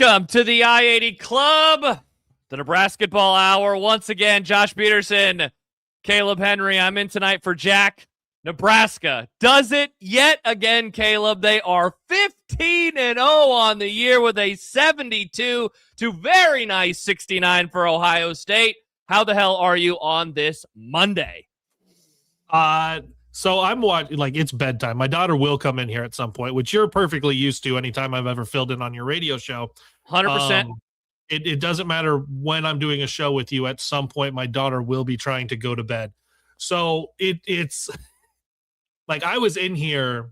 Welcome to the I-80 Club, the Nebrasketball Hour. Once again, Josh Peterson, Kaleb Henry. I'm in tonight for Jack. Nebraska does it yet again, Kaleb. They are 15-0 on the year with a 72 to very nice 69 for Ohio State. How the hell are you on this Monday? So I'm watching, like, it's bedtime. My daughter will come in here at some point, which you're perfectly used to anytime I've ever filled in on your radio show. 100%. It doesn't matter when I'm doing a show with you. At some point, my daughter will be trying to go to bed. So it's like I was in here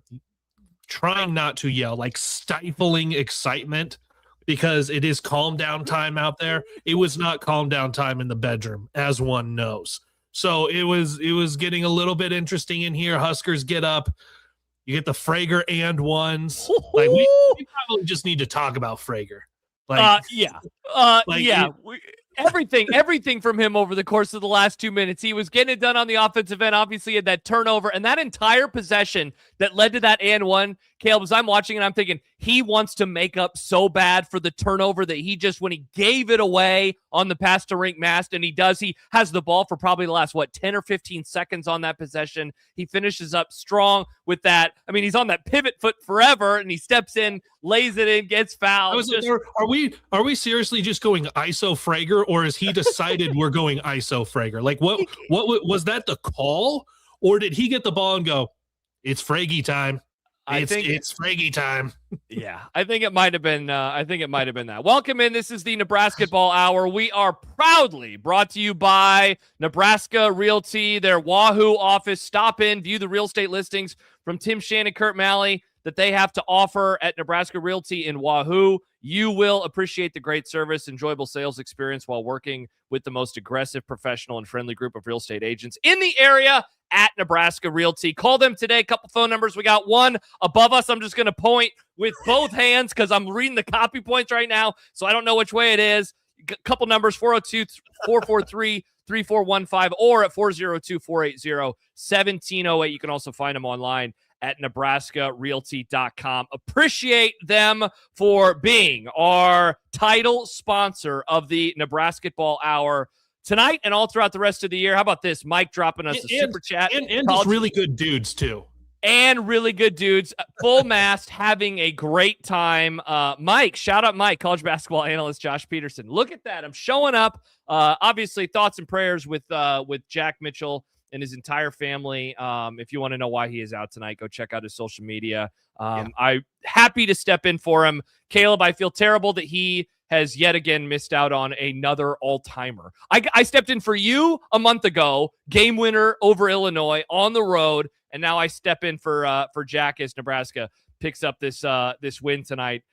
trying not to yell, like stifling excitement because it is calm down time out there. It was not calm down time in the bedroom, as one knows. So it was getting a little bit interesting in here. Huskers get up. You get the Frager and ones. Like we probably just need to talk about Frager. Like Everything from him over the course of the last 2 minutes. He was getting it done on the offensive end. Obviously, he had that turnover and that entire possession that led to that and one. Caleb, as I'm watching and I'm thinking he wants to make up so bad for the turnover that he just, when he gave it away on the pass to Rink Mast, and he has the ball for probably the last, 10 or 15 seconds on that possession. He finishes up strong with that. I mean, he's on that pivot foot forever, and he steps in, lays it in, gets fouled. Are we seriously just going ISO Frager, or has he decided we're going ISO Frager? Like, what was that the call, or did he get the ball and go, it's Fraggy time? It's Fraggy time. Yeah, I think it might have been. That. Welcome in. This is the Nebrasketball Hour. We are proudly brought to you by Nebraska Realty, their Wahoo office. Stop in, view the real estate listings from Tim Shannon, Kurt Malley that they have to offer at Nebraska Realty in Wahoo. You will appreciate the great service, enjoyable sales experience while working with the most aggressive, professional, and friendly group of real estate agents in the area at Nebraska Realty. Call them today. Couple phone numbers. We got one above us. I'm just going to point with both hands because I'm reading the copy points right now, so I don't know which way it is. Couple numbers, 402-443-3415 or at 402-480-1708. You can also find them online at nebraskarealty.com. Appreciate them for being our title sponsor of the Nebrasketball Hour tonight and all throughout the rest of the year. How about this? Mike dropping us a super chat. And just really good dudes, too. And really good dudes. Full mast, having a great time. Mike, shout out Mike, college basketball analyst Josh Peterson. Look at that. I'm showing up. Obviously, thoughts and prayers with Jack Mitchell and his entire family. If you want to know why he is out tonight, go check out his social media. I'm happy to step in for him. Kaleb, I feel terrible that he has yet again missed out on another all-timer. I stepped in for you a month ago, game winner over Illinois on the road, and now I step in for Jack as Nebraska picks up this win tonight.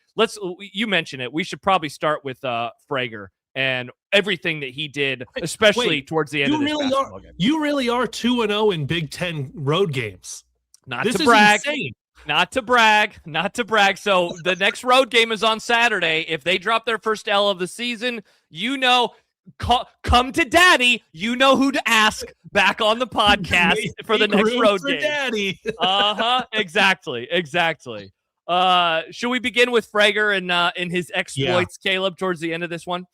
You mentioned it. We should probably start with Frager and everything that he did, especially towards the end of this basketball game. You really are 2-0 in Big Ten road games. Not to brag. So the next road game is on Saturday. If they drop their first L of the season, come to Daddy. You know who to ask back on the podcast for the next road game. Daddy. Exactly. Should we begin with Frager and his exploits, Kaleb, towards the end of this one?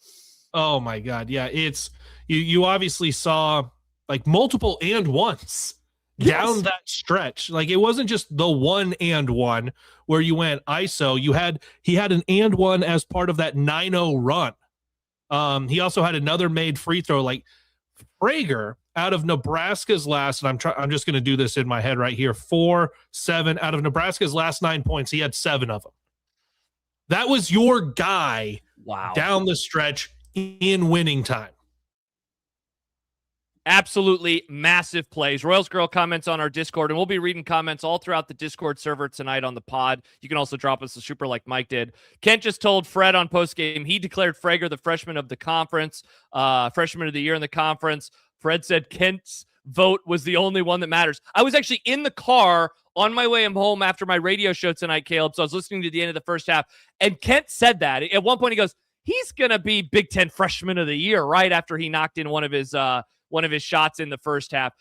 Oh my God. Yeah. It's you obviously saw like multiple and ones down that stretch. Like it wasn't just the one and one where you went ISO. He had an and one as part of that 9-0 run. He also had another made free throw. Like Frager out of Nebraska's last, and I'm just going to do this in my head right here. 4-7 out of Nebraska's last 9 points. He had 7 of them. That was your guy. Wow. Down the stretch in winning time. Absolutely massive plays. Royals Girl comments on our Discord, and we'll be reading comments all throughout the Discord server tonight on the pod. You can also drop us a super like Mike did. Kent just told Fred on postgame he declared Frager the freshman of the conference, freshman of the year in the conference. Fred said Kent's vote was the only one that matters. I was actually in the car on my way home after my radio show tonight, Kaleb, so I was listening to the end of the first half, and Kent said that. At one point he goes, he's going to be Big Ten freshman of the year right after he knocked in one of his shots in the first half.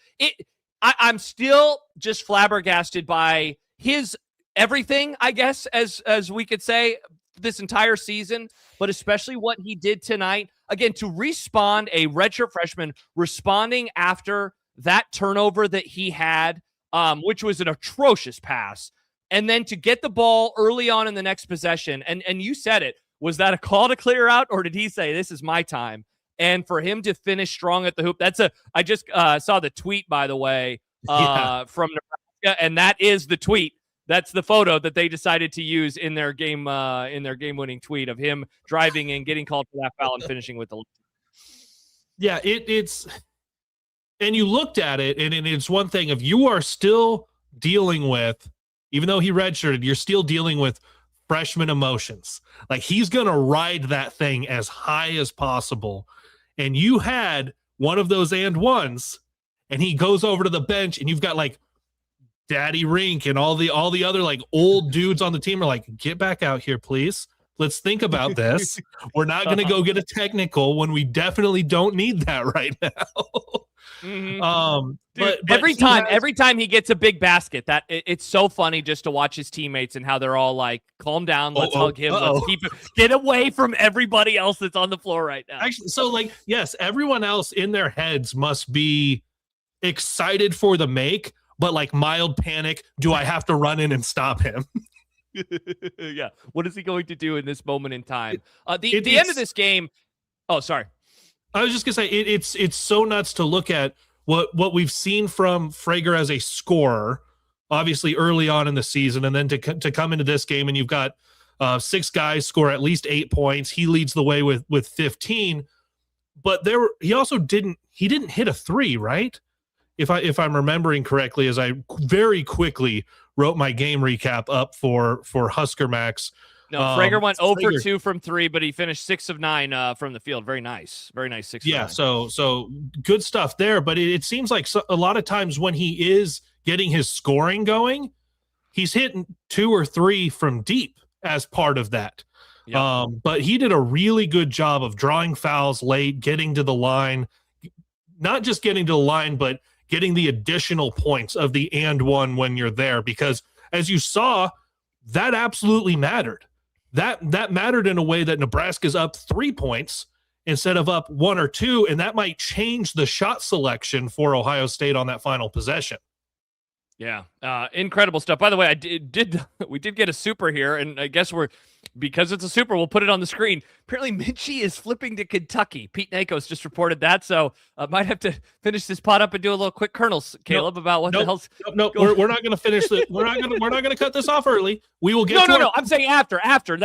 I'm still just flabbergasted by his everything, I guess, as we could say, this entire season, but especially what he did tonight. Again, to respond, a redshirt freshman responding after that turnover that he had, which was an atrocious pass, and then to get the ball early on in the next possession. And you said it. Was that a call to clear out, or did he say, this is my time? And for him to finish strong at the hoop, I just saw the tweet, by the way, from Nebraska, and that is the tweet. That's the photo that they decided to use in their game-winning tweet of him driving and getting called for that foul and finishing with the. Yeah, it's, and you looked at it, and it's one thing if you are still dealing with, even though he redshirted, you're still dealing with freshman emotions. Like, he's going to ride that thing as high as possible. And you had one of those and ones, and he goes over to the bench, and you've got like Daddy Rink and all the other like old dudes on the team are like, get back out here, please. Let's think about this. We're not going to go get a technical when we definitely don't need that right now. Mm-hmm. But every time he gets a big basket, it's so funny just to watch his teammates and how they're all like, calm down, let's hug him, let's keep it, get away from everybody else that's on the floor right now. Actually, so like, yes, everyone else in their heads must be excited for the make, but like mild panic. Do I have to run in and stop him? Yeah. What is he going to do in this moment in time? The end of this game. Oh, sorry. I was just gonna say it's so nuts to look at what we've seen from Frager as a scorer, obviously early on in the season, and then to come into this game and you've got 6 guys score at least 8 points. He leads the way with 15, but he also didn't hit a 3, right? If I'm remembering correctly, as I very quickly wrote my game recap up for Husker Max. No, Frager went 0 for 2 from 3, but he finished 6 of 9 from the field. Very nice 6. Yeah, so good stuff there. But it seems like a lot of times when he is getting his scoring going, he's hitting 2 or 3 from deep as part of that. Yep. But he did a really good job of drawing fouls late, getting to the line, not just getting to the line, but getting the additional points of the and one when you're there, because as you saw, that absolutely mattered. That mattered in a way that Nebraska's up 3 points instead of up 1 or 2, and that might change the shot selection for Ohio State on that final possession. Yeah, incredible stuff. By the way, we did get a super here, and I guess because it's a super, we'll put it on the screen. Apparently, Minchie is flipping to Kentucky. Pete Nakos just reported that, so I might have to finish this pot up and do a little quick kernels, Caleb, about what the hell's. No, we're not going to finish it. We're not going to cut this off early. We will get. No. I'm saying after. After the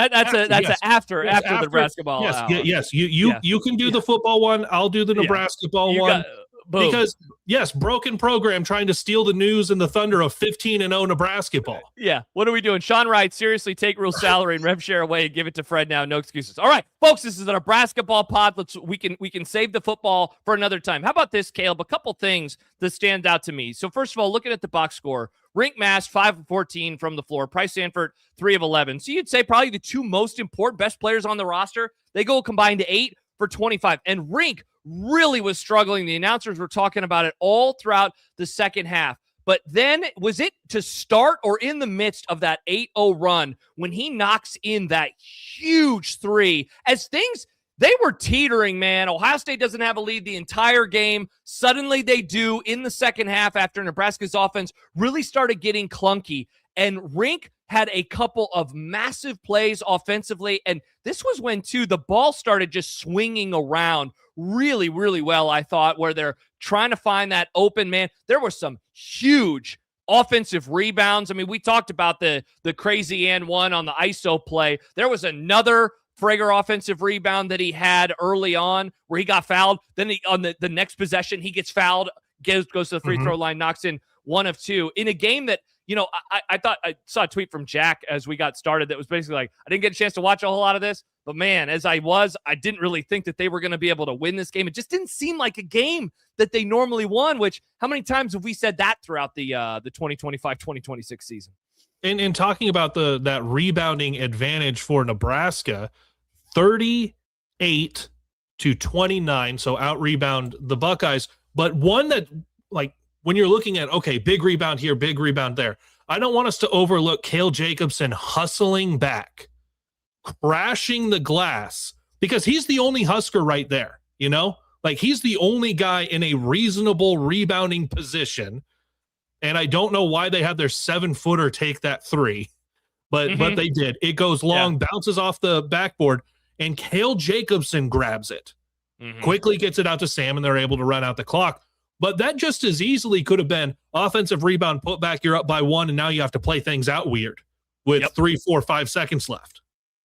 Nebrasketball. Yes. You can do the football one. I'll do the Nebrasketball one. Boom. Because, yes, broken program trying to steal the news and the thunder of 15-0 Nebrasketball. Yeah. What are we doing? Sean Wright, seriously, take real salary and rev share away and give it to Fred now. No excuses. All right, folks, this is a Nebrasketball pod. We can save the football for another time. How about this, Caleb? A couple things that stand out to me. So, first of all, looking at the box score, Rink Mass, 5 of 14 from the floor. Price Sanford, 3 of 11. So you'd say probably the 2 most important, best players on the roster. They go combined to 8 for 25. And Rink really was struggling. The announcers were talking about it all throughout the second half. But then, was it to start or in the midst of that 8-0 run when he knocks in that huge 3? As things, they were teetering, man. Ohio State doesn't have a lead the entire game. Suddenly they do in the second half after Nebraska's offense really started getting clunky. And Rink had a couple of massive plays offensively. And this was when, too, the ball started just swinging around really, really well, I thought, where they're trying to find that open man. There were some huge offensive rebounds. I mean, we talked about the crazy and one on the ISO play. There was another Frager offensive rebound that he had early on where he got fouled. Then on the next possession, he gets fouled, goes to the free throw line, knocks in 1 of 2 in a game that, you know, I thought I saw a tweet from Jack as we got started that was basically like, I didn't get a chance to watch a whole lot of this, but man, I didn't really think that they were going to be able to win this game. It just didn't seem like a game that they normally won, which how many times have we said that throughout the 2025-2026 season? And talking about that rebounding advantage for Nebraska, 38 to 29, so out rebound the Buckeyes, but one that, like, when you're looking at, okay, big rebound here, big rebound there, I don't want us to overlook Cale Jacobson hustling back crashing the glass because he's the only Husker right there, you know? Like, he's the only guy in a reasonable rebounding position. And I don't know why they had their 7-footer take that three, but they did. It goes long, bounces off the backboard, and Cale Jacobson grabs it. Quickly gets it out to Sam, and they're able to run out the clock. But that just as easily could have been offensive rebound, put back, you're up by 1, and now you have to play things out weird with 3, 4, 5 seconds left.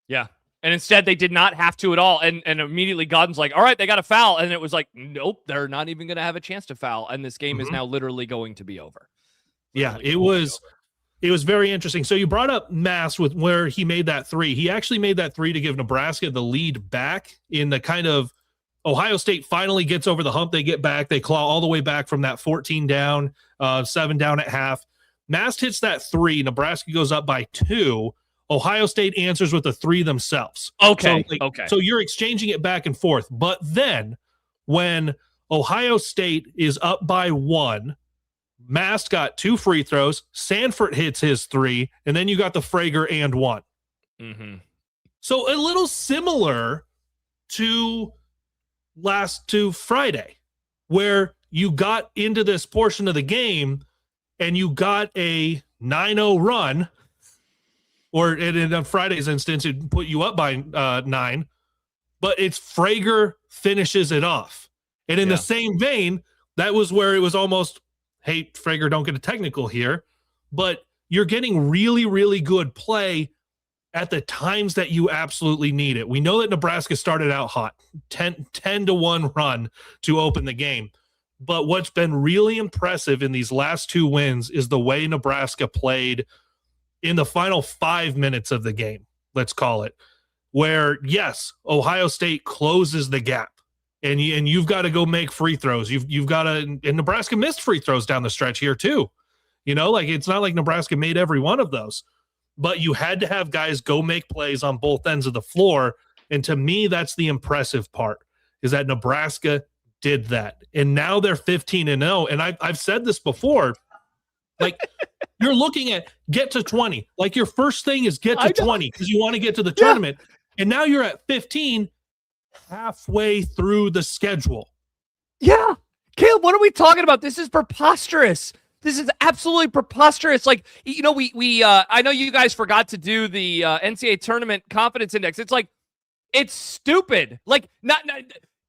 Yeah. And instead, they did not have to at all. And immediately, Godden's like, all right, they got to foul. And it was like, nope, they're not even going to have a chance to foul. And this game is now literally going to be over. Yeah, it was very interesting. So you brought up Mass with where he made that three. He actually made that three to give Nebraska the lead back in the kind of Ohio State finally gets over the hump. They get back. They claw all the way back from that 14 down, 7 down at half. Mass hits that three. Nebraska goes up by 2. Ohio State answers with a 3 themselves. Okay. So you're exchanging it back and forth. But then when Ohio State is up by 1, Mass got 2 free throws. Sanford hits his 3, and then you got the Frager and 1. So a little similar to Friday, where you got into this portion of the game and you got a 9-0 run, or in Friday's instance, it put you up by 9, but it's Frager finishes it off. And in the same vein, that was where it was almost, hey, Frager, don't get a technical here, but you're getting really, really good play at the times that you absolutely need it. We know that Nebraska started out hot, 10-1 run to open the game. But what's been really impressive in these last 2 wins is the way Nebraska played in the final 5 minutes of the game, let's call it, where, yes, Ohio State closes the gap. And you've got to go make free throws. You've got to, and Nebraska missed free throws down the stretch here too. You know, like, it's not like Nebraska made every one of those, but you had to have guys go make plays on both ends of the floor. And to me, that's the impressive part, is that Nebraska did that. And now they're 15-0. And I've said this before, like, you're looking at get to 20. Like, your first thing is get to 20 because you want to get to the tournament. And now you're at 15, halfway through the schedule. Yeah. Caleb, what are we talking about? This is preposterous. This is absolutely preposterous. Like, you know, we I know you guys forgot to do the NCAA tournament confidence index. It's like, it's stupid. Like,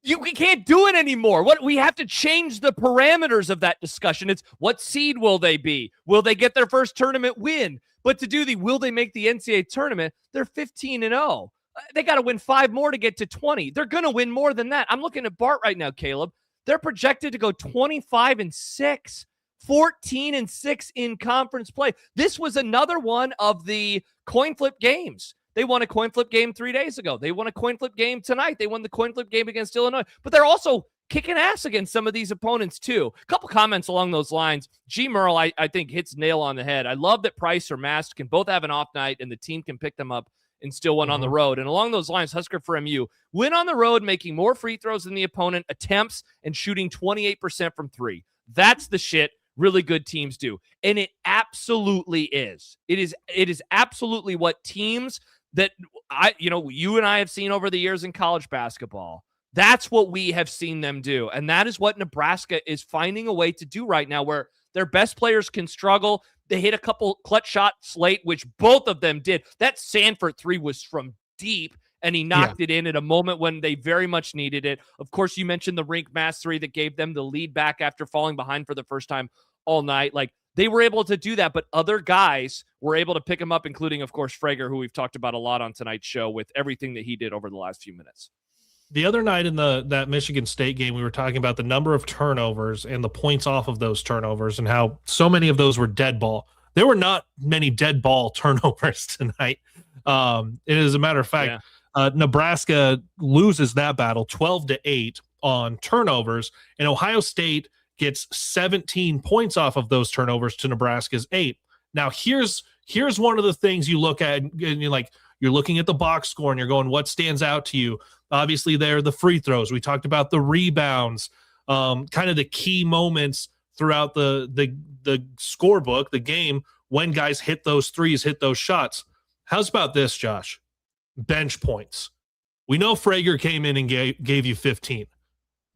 we can't do it anymore. We have to change the parameters of that discussion. It's what seed will they be? Will they get their first tournament win? But to do will they make the NCAA tournament? They're 15-0. They got to win 5 more to get to 20. They're going to win more than that. I'm looking at Bart right now, Caleb. They're projected to go 25-6, 14-6 in conference play. This was another one of the coin flip games. They won a coin flip game 3 days ago. They won a coin flip game tonight. They won the coin flip game against Illinois. But they're also kicking ass against some of these opponents, too. A couple comments along those lines. G. Merle, I think, hits nail on the head. I love that Price or Mast can both have an off night, and the team can pick them up and still win on the road. And along those lines, Husker for MU, win on the road, making more free throws than the opponent attempts and shooting 28% from 3. That's the shit really good teams do. And it absolutely is. It is absolutely what teams that you and I have seen over the years in college basketball. That's what we have seen them do. And that is what Nebraska is finding a way to do right now, where their best players can struggle. They hit a couple clutch shots late, which both of them did. That Sanford 3 was from deep, and he knocked it in at a moment when they very much needed it. Of course, you mentioned the Rink Mass 3 that gave them the lead back after falling behind for the first time all night. Like, they were able to do that, but other guys were able to pick him up, including, of course, Frager, who we've talked about a lot on tonight's show with everything that he did over the last few minutes. The other night in that Michigan State game, we were talking about the number of turnovers and the points off of those turnovers and how so many of those were dead ball. There were not many dead ball turnovers tonight. As a matter of fact, Nebraska loses that battle 12-8 on turnovers, and Ohio State gets 17 points off of those turnovers to Nebraska's 8. Now, here's one of the things you look at, and you're looking at the box score and you're going, what stands out to you? Obviously, there are the free throws. We talked about the rebounds, kind of the key moments throughout the scorebook, the game, when guys hit those threes, hit those shots. How's about this, Josh? bench points. We know Frager came in and gave you 15.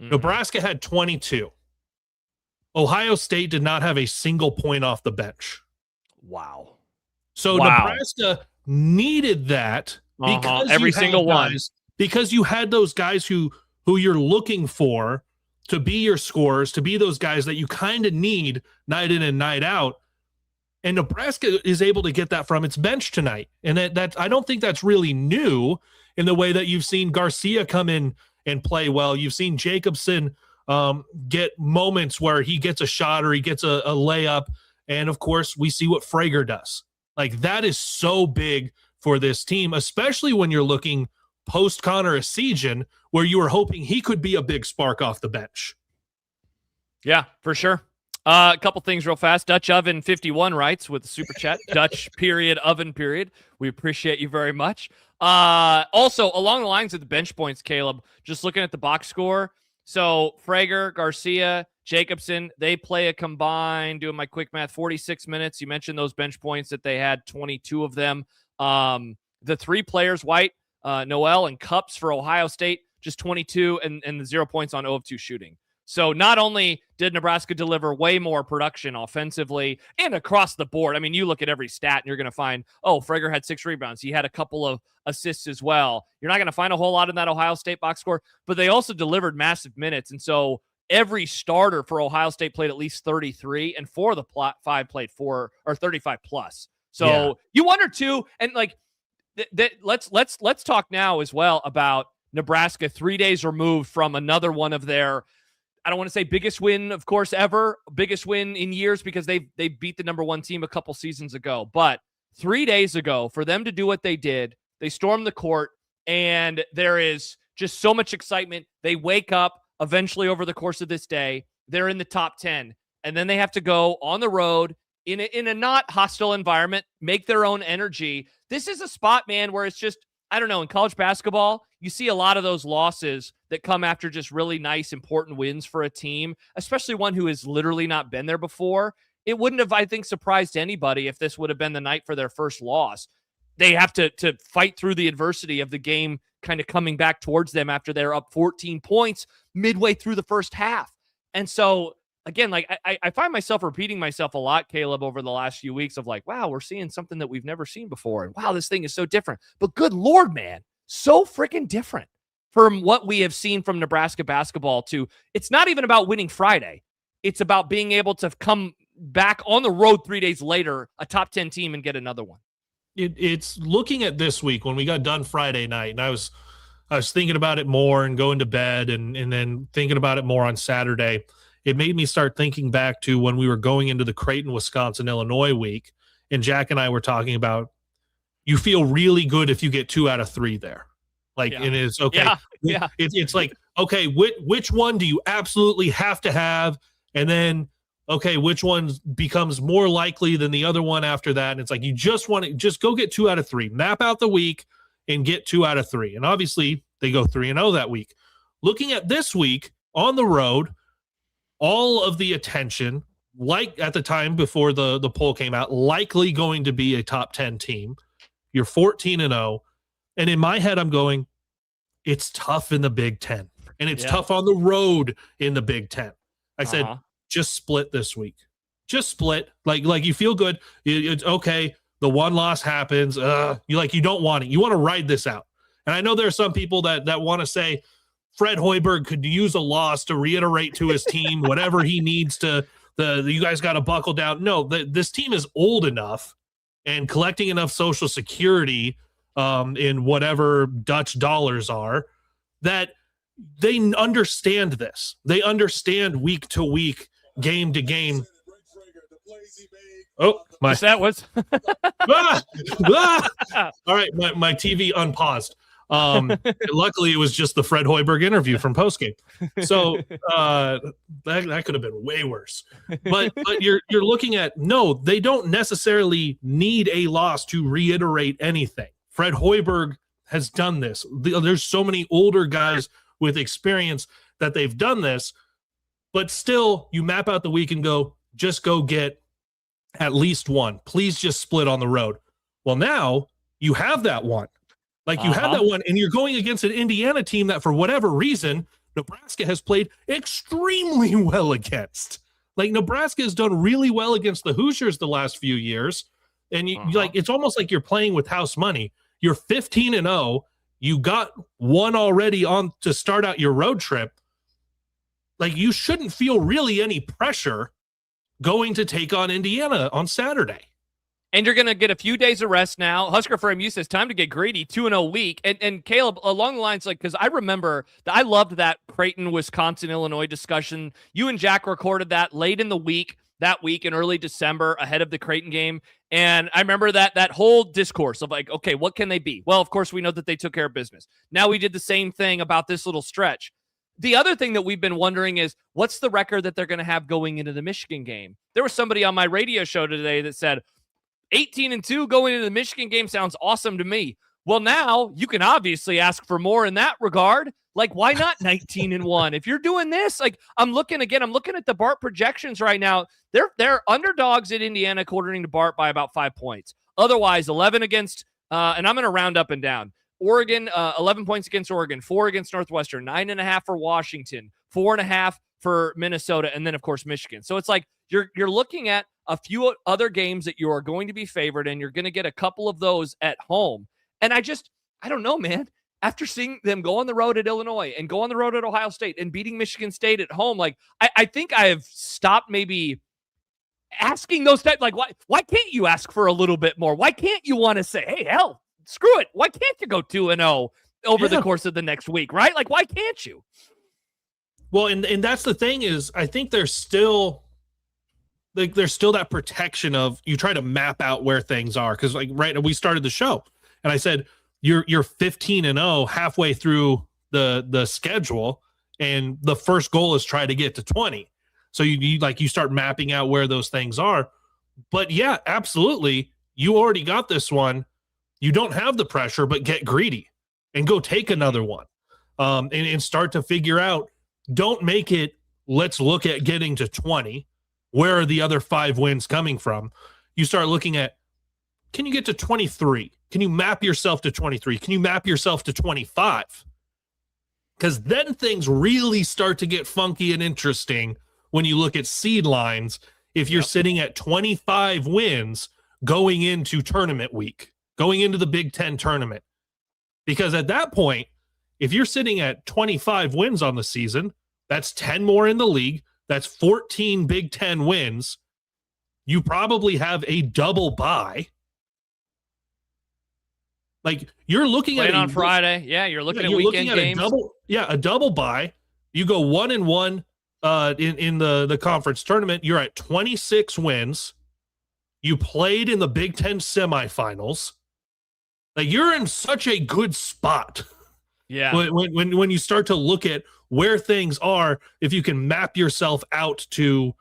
Mm-hmm. Nebraska had 22. Ohio State did not have a single point off the bench. Wow. So Nebraska needed that because every single one. Because you had those guys who you're looking for to be your scorers, to be those guys that you kind of need night in and night out. And Nebraska is able to get that from its bench tonight. And that I don't think that's really new in the way that you've seen Garcia come in and play well. You've seen Jacobson get moments where he gets a shot or he gets a layup. And, of course, we see what Frager does. Like, that is so big for this team, especially when you're looking post-Connor Essegian, where you were hoping he could be a big spark off the bench. Yeah, for sure. A couple things real fast. Dutch Oven 51 writes with the super chat. Dutch period, oven period. We appreciate you very much. Also, along the lines of the bench points, Kaleb, just looking at the box score. So Frager, Garcia, Jacobson, they play a combined, doing my quick math, 46 minutes. You mentioned those bench points that they had 22 of them. The three players, White, Noel, and Cups for Ohio State, just 22 and the 0 points on 0 of 2 shooting. So not only did Nebraska deliver way more production offensively and across the board. I mean, you look at every stat and you're going to find, Frager had 6 rebounds. He had a couple of assists as well. You're not going to find a whole lot in that Ohio State box score, but they also delivered massive minutes. And so every starter for Ohio State played at least 33, and 4 of the 5 played 4 or 35 plus. So you wonder too, and like let's talk now as well about Nebraska 3 days removed from another one of their, I don't want to say biggest win, of course, ever, biggest win in years, because they beat the number 1 team a couple seasons ago. But 3 days ago, for them to do what they did, they stormed the court, and there is just so much excitement. They wake up eventually over the course of this day. They're in the top 10, and then they have to go on the road in a not hostile environment, make their own energy. This is a spot, man, where it's just, I don't know, in college basketball, you see a lot of those losses that come after just really nice, important wins for a team, especially one who has literally not been there before. It wouldn't have, I think, surprised anybody if this would have been the night for their first loss. They have to fight through the adversity of the game kind of coming back towards them after they're up 14 points midway through the first half. And so, again, like I find myself repeating myself a lot, Kaleb, over the last few weeks of like, wow, we're seeing something that we've never seen before. And wow, this thing is so different. But good Lord, man, so freaking different from what we have seen from Nebraska basketball to, it's not even about winning Friday. It's about being able to come back on the road 3 days later, a top 10 team, and get another one. It's looking at this week when we got done Friday night, and I was thinking about it more and going to bed and then thinking about it more on Saturday. It made me start thinking back to when we were going into the Creighton, Wisconsin, Illinois week, and Jack and I were talking about, you feel really good if you get 2 out of 3 there. Like, and it's okay. Yeah. It's like, okay, which one do you absolutely have to have? And then, okay, which one becomes more likely than the other one after that? And it's like, you just want to just go get 2 out of 3, map out the week and get 2 out of 3. And obviously they go 3-0 that week. Looking at this week on the road, all of the attention, like at the time before the poll came out, likely going to be a top 10 team. You're 14-0. And in my head, I'm going, it's tough in the Big Ten. And it's tough on the road in the Big Ten. I said, just split this week. Just split. Like you feel good. It's okay. The one loss happens. You don't want it. You want to ride this out. And I know there are some people that want to say Fred Hoiberg could use a loss to reiterate to his team whatever he needs to. You guys got to buckle down. No, this team is old enough and collecting enough Social Security in whatever Dutch dollars are that they understand this. They understand week to week, game to game. Oh, that was all right. My TV unpaused. Luckily, it was just the Fred Hoiberg interview from postgame. So that could have been way worse. But you're looking at, no, they don't necessarily need a loss to reiterate anything. Fred Hoiberg has done this. There's so many older guys with experience that they've done this, but still you map out the week and go, just go get at least one. Please just split on the road. Well, now you have that one. Like you have that one, and you're going against an Indiana team that, for whatever reason, Nebraska has played extremely well against. Like Nebraska has done really well against the Hoosiers the last few years, and you like it's almost like you're playing with house money. You're 15-0. You got one already on to start out your road trip. Like you shouldn't feel really any pressure going to take on Indiana on Saturday. And you're going to get a few days of rest now. Husker Frame, you says time to get greedy, 2-0 week. And Kaleb, along the lines, like, because I remember I loved that Creighton, Wisconsin, Illinois discussion. You and Jack recorded that late in the week, that week in early December ahead of the Creighton game. And I remember that whole discourse of like, okay, what can they be? Well, of course, we know that they took care of business. Now we did the same thing about this little stretch. The other thing that we've been wondering is what's the record that they're going to have going into the Michigan game? There was somebody on my radio show today that said, 18-2 going into the Michigan game sounds awesome to me. Well, now you can obviously ask for more in that regard. Like, why not 19-1? If you're doing this, like I'm looking at the Bart projections right now. They're underdogs at Indiana according to Bart by about 5 points. Otherwise, 11 against, and I'm going to round up and down. Oregon, 11 points against Oregon, 4 against Northwestern, 9.5 for Washington, 4.5 for Minnesota, and then of course Michigan. So it's like you're looking at a few other games that you are going to be favored, and you're going to get a couple of those at home. And I don't know, man. After seeing them go on the road at Illinois and go on the road at Ohio State and beating Michigan State at home, like I think I have stopped maybe asking those types. Like, why can't you ask for a little bit more? Why can't you want to say, hey, hell, screw it. Why can't you go 2-0 over the course of the next week, right? Like, why can't you? Well, and that's the thing is, I think there's still that protection of you try to map out where things are. Cause like, right. We started the show and I said, you're 15-0 halfway through the schedule. And the first goal is try to get to 20. So you start mapping out where those things are. But yeah, absolutely. You already got this one. You don't have the pressure, but get greedy and go take another one. And start to figure out, don't make it, let's look at getting to 20. Where are the other 5 wins coming from? You start looking at, can you get to 23? Can you map yourself to 23? Can you map yourself to 25? Because then things really start to get funky and interesting when you look at seed lines. If you're sitting at 25 wins going into tournament week, going into the Big Ten tournament. Because at that point, if you're sitting at 25 wins on the season, that's 10 more in the league. That's 14 Big Ten wins. You probably have a double bye. Like you're looking Playing at on Friday. Yeah, you're looking at weekend games. A double bye. You go 1-1 in the conference tournament. You're at 26 wins. You played in the Big Ten semifinals. Like you're in such a good spot. Yeah. When you start to look at where things are, if you can map yourself out to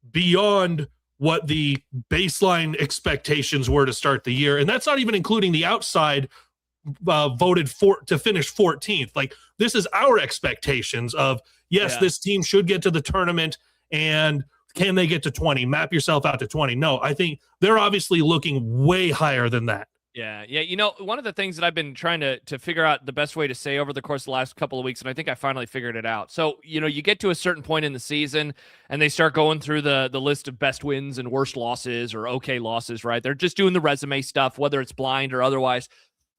beyond what the baseline expectations were to start the year. And that's not even including the outside voted for to finish 14th. Like this is our expectations of, yes, this team should get to the tournament, and can they get to 20? Map yourself out to 20. No, I think they're obviously looking way higher than that. Yeah. You know, one of the things that I've been trying to figure out the best way to say over the course of the last couple of weeks, and I think I finally figured it out. So, you know, you get to a certain point in the season and they start going through the list of best wins and worst losses or okay losses, right? They're just doing the resume stuff, whether it's blind or otherwise.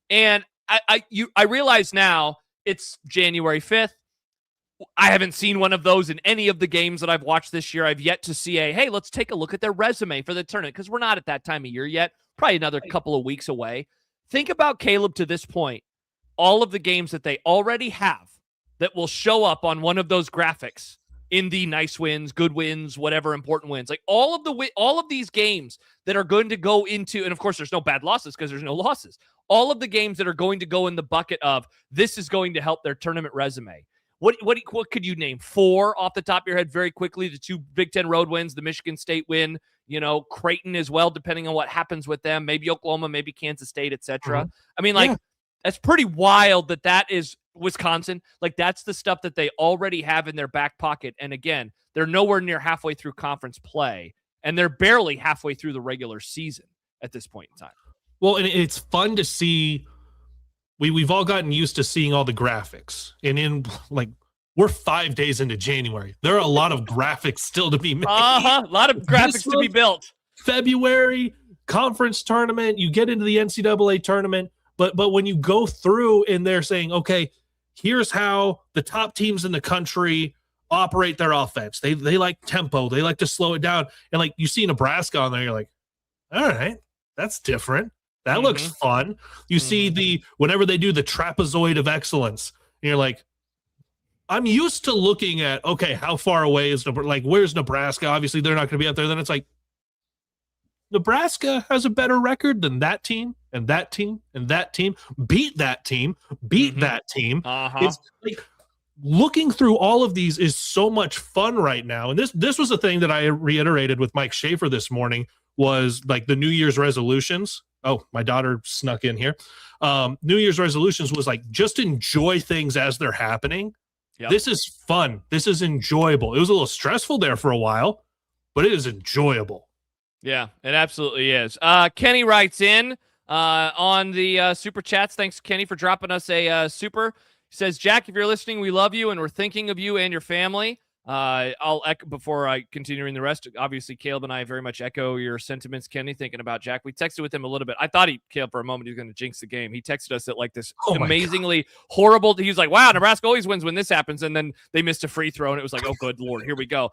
And I realize now it's January 5th. I haven't seen one of those in any of the games that I've watched this year. I've yet to see hey, let's take a look at their resume for the tournament, because we're not at that time of year yet. Probably another couple of weeks away. Think about, Kaleb, to this point, all of the games that they already have that will show up on one of those graphics in the nice wins, good wins, whatever important wins. Like all of these games that are going to go into, and of course there's no bad losses because there's no losses. All of the games that are going to go in the bucket of this is going to help their tournament resume. What could you name? 4 off the top of your head very quickly? The 2 Big Ten road wins, the Michigan State win, you know, Creighton as well, depending on what happens with them, maybe Oklahoma, maybe Kansas State, etc. I mean, like, that's pretty wild that is Wisconsin. Like, that's the stuff that they already have in their back pocket. And again, they're nowhere near halfway through conference play, and they're barely halfway through the regular season at this point in time. Well, and it's fun to see we've all gotten used to seeing all the graphics, and in like we're 5 days into January. There are a lot of graphics still to be made. A lot of graphics to be built. February conference tournament, you get into the NCAA tournament, but when you go through and they're saying, okay, here's how the top teams in the country operate their offense. They like tempo. They like to slow it down. And like you see Nebraska on there, you're like, all right, that's different. That looks fun. You see whenever they do the trapezoid of excellence, and you're like, I'm used to looking at, okay, how far away is where's Nebraska? Obviously, they're not going to be out there. Then it's like, Nebraska has a better record than that team and that team and that team. Beat that team. Beat that team. It's like looking through all of these is so much fun right now. And this was a thing that I reiterated with Mike Schaefer this morning was like the New Year's resolutions. Oh, my daughter snuck in here. New Year's resolutions was like, just enjoy things as they're happening. Yep. This is fun. This is enjoyable. It was a little stressful there for a while, but it is enjoyable. Yeah, it absolutely is. Kenny writes in on the super chats. Thanks, Kenny, for dropping us a super. He says, Jack, if you're listening, we love you, and we're thinking of you and your family. I'll echo before I continue in the rest. Obviously, Kaleb and I very much echo your sentiments, Kenny, thinking about Jack. We texted with him a little bit. I thought Kaleb, for a moment, he was going to jinx the game. He texted us at like this amazingly horrible. He was like, wow, Nebraska always wins when this happens. And then they missed a free throw, and it was like, oh, good Lord, here we go.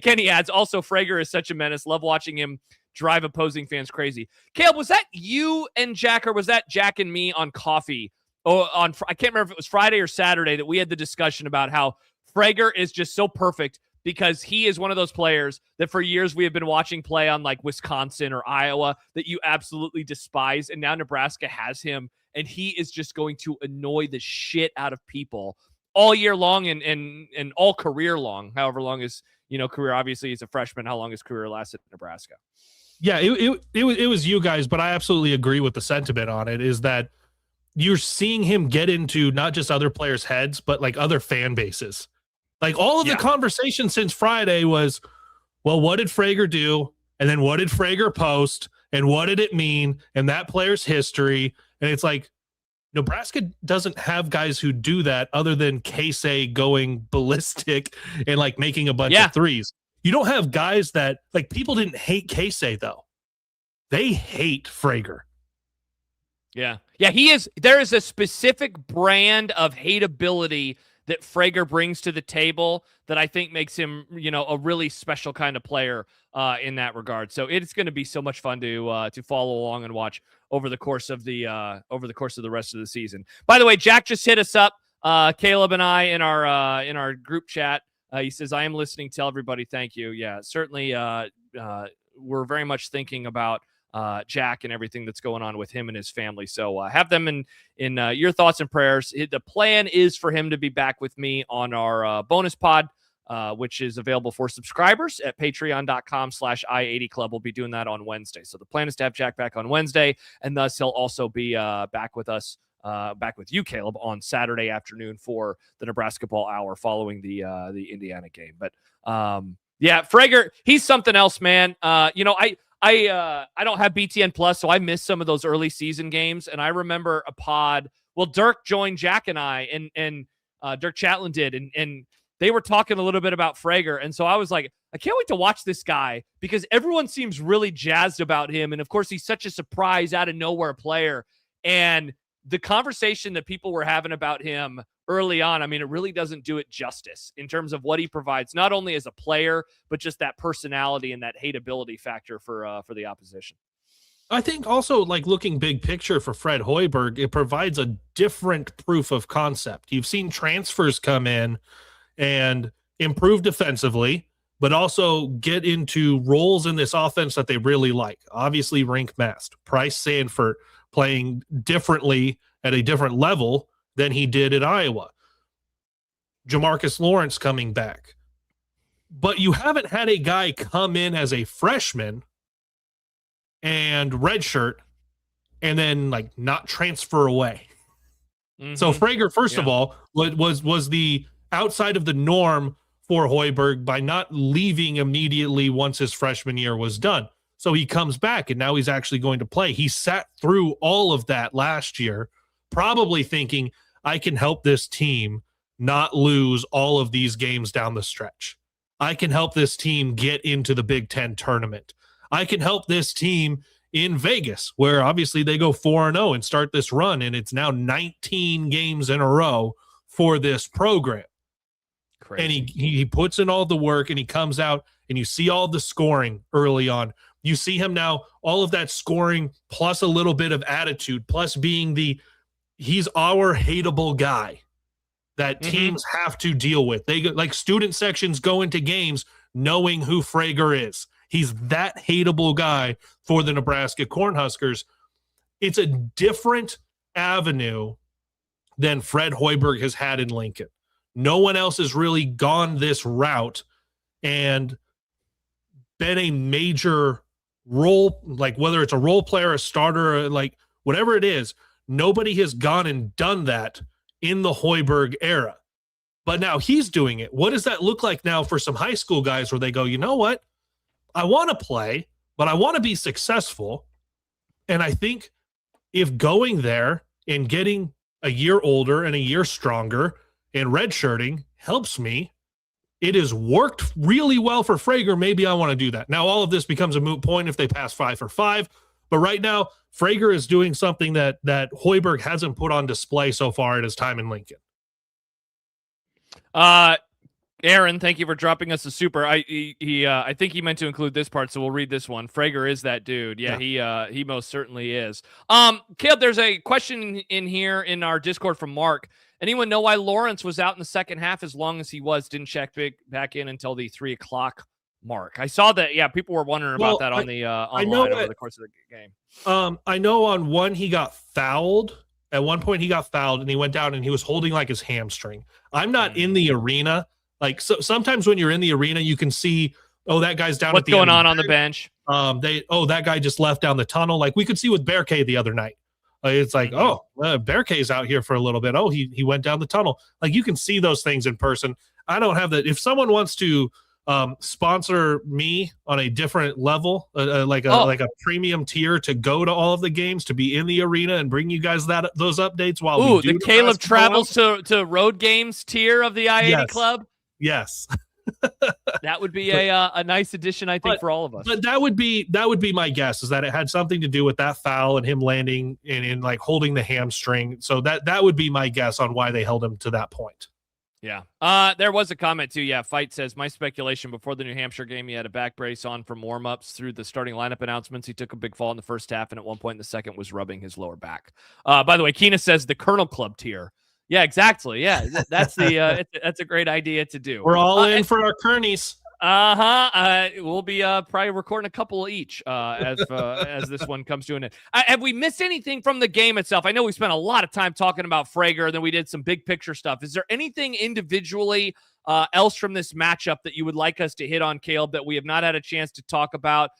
Kenny adds, also, Frager is such a menace. Love watching him drive opposing fans crazy. Kaleb, was that you and Jack, or was that Jack and me on coffee? I can't remember if it was Friday or Saturday that we had the discussion about how Frager is just so perfect because he is one of those players that for years we have been watching play on like Wisconsin or Iowa that you absolutely despise. And now Nebraska has him, and he is just going to annoy the shit out of people all year long and all career long, however long his career. Obviously, he's a freshman. How long his career lasted in Nebraska? Yeah, it was you guys, but I absolutely agree with the sentiment on it, is that you're seeing him get into not just other players' heads, but like other fan bases. Like all of the conversation since Friday was, well, what did Frager do? And then what did Frager post? And what did it mean? And that player's history. And it's like, Nebraska doesn't have guys who do that other than Casey going ballistic and like making a bunch of threes. You don't have guys that like people didn't hate Casey though. They hate Frager. Yeah. Yeah. There is a specific brand of hateability that Frager brings to the table that I think makes him, a really special kind of player in that regard. So it's going to be so much fun to follow along and watch over the course of the rest of the season. By the way, Jack just hit us up, Kaleb and I in our group chat. He says, I am listening. Tell everybody thank you. Yeah, certainly. We're very much thinking about Jack and everything that's going on with him and his family. So have them in your thoughts and prayers. The plan is for him to be back with me on our bonus pod, which is available for subscribers at patreon.com/i80club. We'll be doing that on Wednesday. So the plan is to have Jack back on Wednesday, and thus he'll also be back with us, back with you, Kaleb, on Saturday afternoon for the Nebrasketball hour following the Indiana game. But Frager, he's something else, man. I don't have BTN Plus, so I missed some of those early season games. And I remember a pod. Well, Dirk joined Jack and I, and Dirk Chatlin did, and they were talking a little bit about Frager. And so I was like, I can't wait to watch this guy because everyone seems really jazzed about him. And of course, he's such a surprise out of nowhere player. And the conversation that people were having about him early on, I mean, it really doesn't do it justice in terms of what he provides, not only as a player, but just that personality and that hateability factor for the opposition. I think also, like, looking big picture for Fred Hoiberg, it provides a different proof of concept. You've seen transfers come in and improve defensively, but also get into roles in this offense that they really like. Obviously, Rink Mast, Price Sanford playing differently at a different level than he did at Iowa. Jamarcus Lawrence coming back. But you haven't had a guy come in as a freshman and redshirt and then like not transfer away. Mm-hmm. So Frager, first of all, was the outside of the norm for Hoiberg by not leaving immediately once his freshman year was done. So he comes back and now he's actually going to play. He sat through all of that last year probably thinking, I can help this team not lose all of these games down the stretch. I can help this team get into the Big Ten tournament. I can help this team in Vegas, where obviously they go 4-0 and start this run, and it's now 19 games in a row for this program. Crazy. And he puts in all the work, and he comes out, and you see all the scoring early on. You see him now, all of that scoring plus a little bit of attitude, plus being he's our hateable guy that teams have to deal with. They like student sections go into games knowing who Frager is. He's that hateable guy for the Nebraska Cornhuskers. It's a different avenue than Fred Hoiberg has had in Lincoln. No one else has really gone this route and been a major role, like whether it's a role player, a starter, like whatever it is, nobody has gone and done that in the Hoiberg era. But now he's doing it. What does that look like now for some high school guys where they go, you know what? I want to play, but I want to be successful. And I think if going there and getting a year older and a year stronger and redshirting helps me, it has worked really well for Frager. Maybe I want to do that. Now, all of this becomes a moot point if they pass 5 for 5. But right now, Frager is doing something that Hoiberg hasn't put on display so far at his time in Lincoln. Aaron, thank you for dropping us a super. I think he meant to include this part, so we'll read this one. Frager is that dude. Yeah. He most certainly is. Caleb, there's a question in here in our Discord from Mark. Anyone know why Lawrence was out in the second half as long as he was? Didn't check back in until the 3:00 mark. I saw that. Yeah, people were wondering about that on the online over the course of the game. I know on one he got fouled. At one point he got fouled and he went down and he was holding like his hamstring. I'm not in the arena. Like sometimes when you're in the arena, you can see, that guy's down. What's going on the bench? That guy just left down the tunnel. Like we could see with Bear K the other night. It's like, Bear K's out here for a little bit. He went down the tunnel. Like you can see those things in person. I don't have that. If someone wants to sponsor me on a different level, like a premium tier to go to all of the games, to be in the arena and bring you guys those updates while we do the Caleb travels to road games tier of the I-80 club. Yes. That would be a nice addition, I think, for all of us. But that would be my guess, is that it had something to do with that foul and him landing and like holding the hamstring. So that would be my guess on why they held him to that point. Yeah. There was a comment too. Yeah. Fight says, my speculation before the New Hampshire game, he had a back brace on from warm-ups through the starting lineup announcements. He took a big fall in the first half and at one point in the second was rubbing his lower back. By the way, Keena says the Colonel Club tier. Yeah, exactly. Yeah. That's that's a great idea to do. We're all in for our Kearneys. We'll be probably recording a couple each as this one comes to an end. Have we missed anything from the game itself? I know we spent a lot of time talking about Frager, and then we did some big picture stuff. Is there anything individually else from this matchup that you would like us to hit on, Caleb, that we have not had a chance to talk about?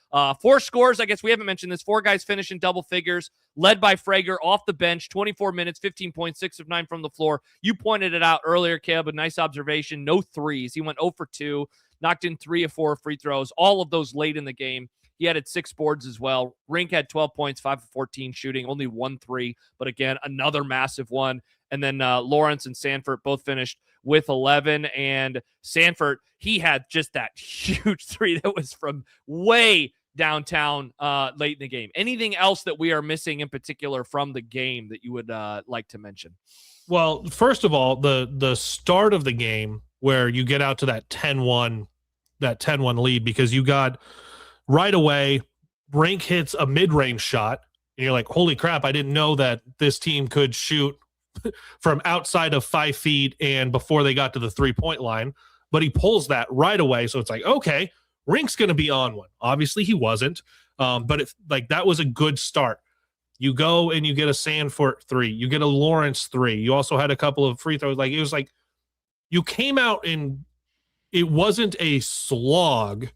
4 scores. I guess we haven't mentioned this. 4 guys finish in double figures, led by Frager off the bench, 24 minutes, 15.6 of 9 from the floor. You pointed it out earlier, Caleb, a nice observation. No threes. He went 0 for 2. Knocked in 3 of 4 free throws, all of those late in the game. He added 6 boards as well. Rink had 12 points, 5 of 14 shooting, only 1 3, but again, another massive one. And then Lawrence and Sanford both finished with 11. And Sanford, he had just that huge 3 that was from way downtown late in the game. Anything else that we are missing in particular from the game that you would like to mention? Well, first of all, the start of the game where you get out to that 10-1 lead, because you got right away, Rink hits a mid-range shot, and you're like, holy crap, I didn't know that this team could shoot from outside of 5 feet and before they got to the 3-point line. But he pulls that right away, so it's like, okay, Rink's going to be on one. Obviously, he wasn't, but that was a good start. You go and you get a Sanford 3. You get a Lawrence 3. You also had a couple of free throws. It was like you came out and it wasn't a slog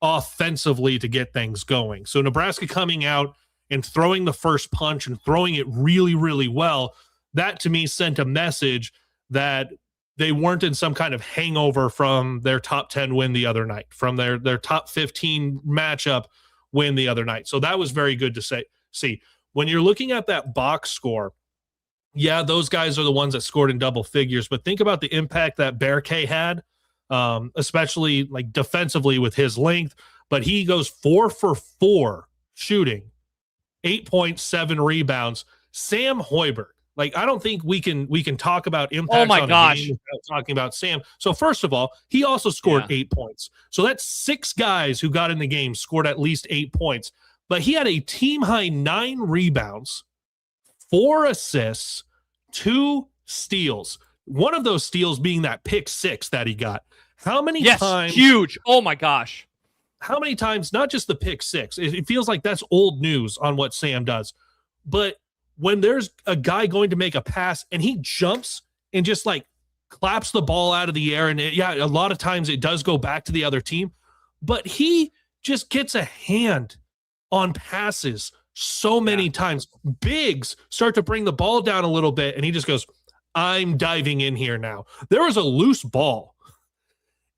offensively to get things going. So Nebraska coming out and throwing the first punch and throwing it really, really well, that to me sent a message that they weren't in some kind of hangover from their top 10 win the other night, from their top 15 matchup win the other night. So that was very good to see. When you're looking at that box score, yeah, those guys are the ones that scored in double figures, but think about the impact that Bear K had, especially like defensively with his length. But he goes 4 for 4 shooting, 8.7 rebounds. Sam Hoiberg, like I don't think we can talk about impact on a game without talking about Sam. So first of all, he also scored 8 points. So that's 6 guys who got in the game scored at least 8 points. But he had a team high 9 rebounds, 4 assists, 2 steals. One of those steals being that pick 6 that he got. How many times? Huge. Oh my gosh. How many times, not just the pick 6, it feels like that's old news on what Sam does, but when there's a guy going to make a pass and he jumps and just like claps the ball out of the air, and a lot of times it does go back to the other team, but he just gets a hand on passes so many times. Bigs start to bring the ball down a little bit, and he just goes, I'm diving in here now. There was a loose ball,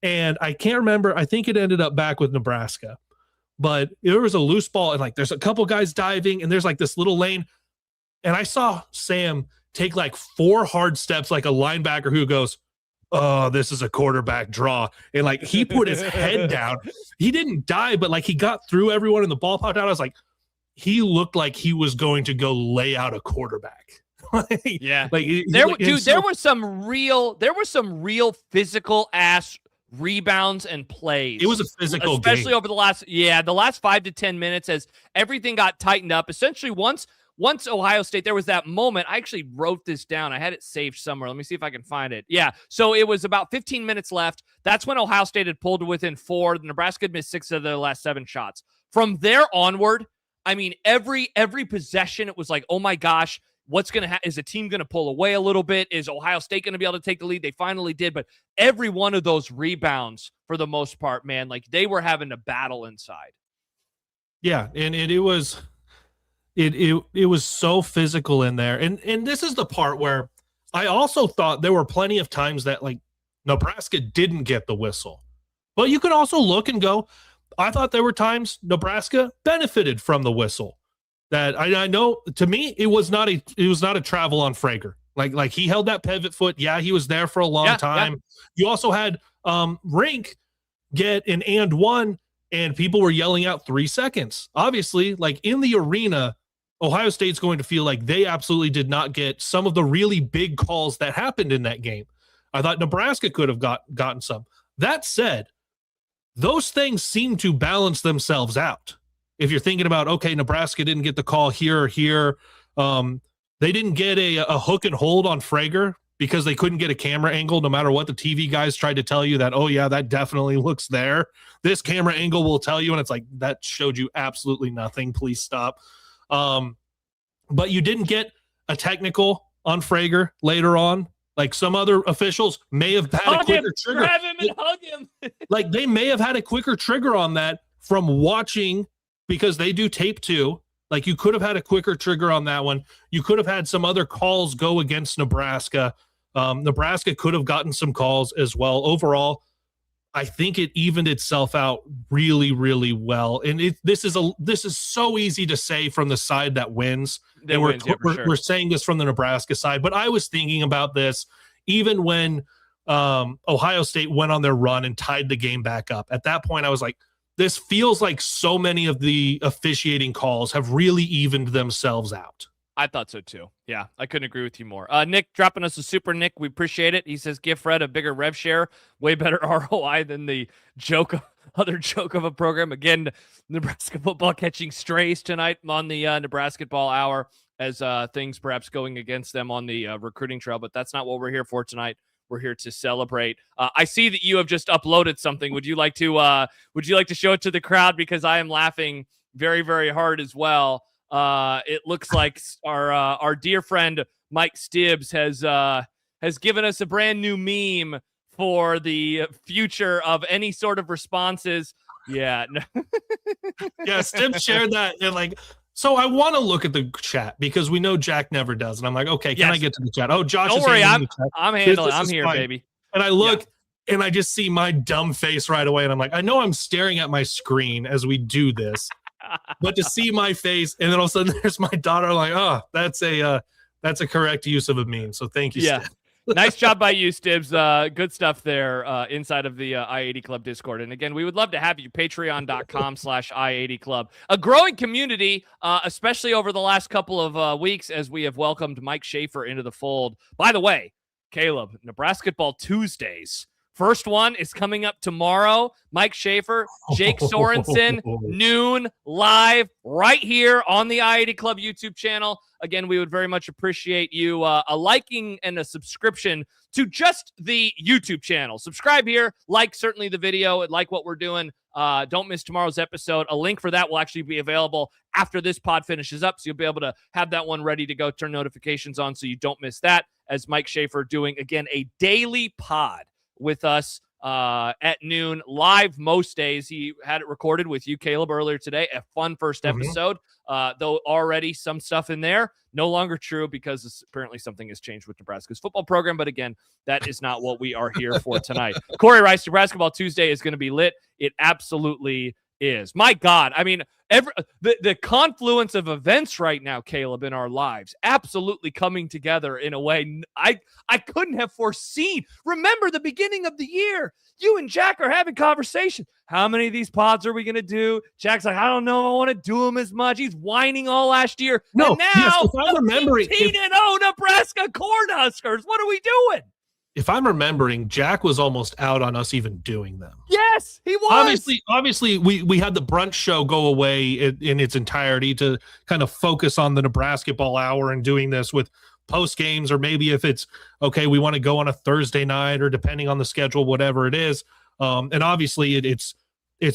and I can't remember. I think it ended up back with Nebraska, but there was a loose ball, and like there's a couple guys diving, and there's like this little lane, and I saw Sam take like 4 hard steps like a linebacker who goes, oh, this is a quarterback draw. And like he put his head down. He didn't dive, but like he got through everyone and the ball popped out. I was like, he looked like he was going to go lay out a quarterback. Yeah. Like there were some real physical ass rebounds and plays. It was a physical especially game. Over the last 5 to 10 minutes as everything got tightened up. Essentially once Ohio State, there was that moment. I actually wrote this down. I had it saved somewhere. Let me see if I can find it. Yeah. So it was about 15 minutes left. That's when Ohio State had pulled to within 4. Nebraska had missed 6 of their last 7 shots. From there onward, I mean, every possession, it was like, oh my gosh, what's going to happen? Is the team going to pull away a little bit? Is Ohio State going to be able to take the lead? They finally did. But every one of those rebounds, for the most part, man, like they were having to battle inside. Yeah. And it was so physical in there. And this is the part where I also thought there were plenty of times that like Nebraska didn't get the whistle. But you could also look and go, I thought there were times Nebraska benefited from the whistle. That I know, to me, it was not a travel on Frager. Like he held that pivot foot. Yeah, he was there for a long time. Yeah. You also had Rink get an and one, and people were yelling out 3 seconds. Obviously, like in the arena, Ohio State's going to feel like they absolutely did not get some of the really big calls that happened in that game. I thought Nebraska could have gotten some. That said, those things seem to balance themselves out. If you're thinking about, okay, Nebraska didn't get the call here or here. They didn't get a hook and hold on Frager because they couldn't get a camera angle no matter what the TV guys tried to tell you that, oh, yeah, that definitely looks there. This camera angle will tell you, and it's like, that showed you absolutely nothing. Please stop. But you didn't get a technical on Frager later on. Like some other officials may have had a quicker trigger. Grab him and hug him. Like they may have had a quicker trigger on that from watching, because they do tape too. Like you could have had a quicker trigger on that one. You could have had some other calls go against Nebraska. Nebraska could have gotten some calls as well. Overall, I think it evened itself out really, really well. And this is so easy to say from the side that wins. And we're saying this from the Nebraska side, but I was thinking about this even when Ohio State went on their run and tied the game back up. At that point, I was like, this feels like so many of the officiating calls have really evened themselves out. I thought so too. Yeah, I couldn't agree with you more. Nick dropping us a super Nick. We appreciate it. He says, give Fred a bigger rev share, way better ROI than the other joke of a program. Again, Nebraska football catching strays tonight on the Nebrasketball hour as things perhaps going against them on the recruiting trail, but that's not what we're here for tonight. We're here to celebrate. I see that you have just uploaded something. Would you like to show it to the crowd? Because I am laughing very, very hard as well. It looks like our dear friend Mike Stibbs has given us a brand new meme for the future of any sort of responses. Yeah. Yeah, Stibbs shared that, and like, so I want to look at the chat because we know Jack never does, and I'm like, okay, can I get to the chat? Oh, Josh, don't worry, I'm handling. I'm here, fine. Baby. And I look, and I just see my dumb face right away, and I'm like, I know I'm staring at my screen as we do this. But to see my face, and then all of a sudden there's my daughter, like, oh, that's a That's a correct use of a meme. So thank you, Yeah. Steph. Nice job by you, Stibbs. Good stuff there inside of the I-80 Club Discord. And again, we would love to have you. Patreon.com/I-80 Club. A growing community, especially over the last couple of weeks as we have welcomed Mike Schaefer into the fold. By the way, Kaleb, Nebrasketball Tuesdays. First one is coming up tomorrow. Mike Schaefer, Jake Sorensen, noon, live, right here on the I-80 Club YouTube channel. Again, we would very much appreciate you a liking and a subscription to just the YouTube channel. Subscribe here, like certainly the video, like what we're doing. Don't miss tomorrow's episode. A link for that will actually be available after this pod finishes up, so you'll be able to have that one ready to go, turn notifications on so you don't miss that, as Mike Schaefer doing, again, a daily pod with us at noon, live most days. He had it recorded with you, Kaleb, earlier today. A fun first episode, though already some stuff in there. No longer true because apparently something has changed with Nebraska's football program. But again, that is not what we are here for tonight. Corey Rice, Nebrasketball Tuesday is going to be lit. It absolutely is. My God. I mean, the confluence of events right now, Kaleb, in our lives, absolutely coming together in a way I couldn't have foreseen. Remember the beginning of the year, you and Jack are having conversation. How many of these pods are we going to do? Jack's like, I don't know. I want to do them as much. He's whining all last year. No, and now, yes, if I'm remembering, 18-0 Nebraska Cornhuskers. What are we doing? If I'm remembering, Jack was almost out on us even doing them. Yes, he was. Obviously, we had the brunch show go away in its entirety to kind of focus on the Nebrasketball hour and doing this with post games, or maybe if it's okay, we want to go on a Thursday night, or depending on the schedule, whatever it is. And obviously, it's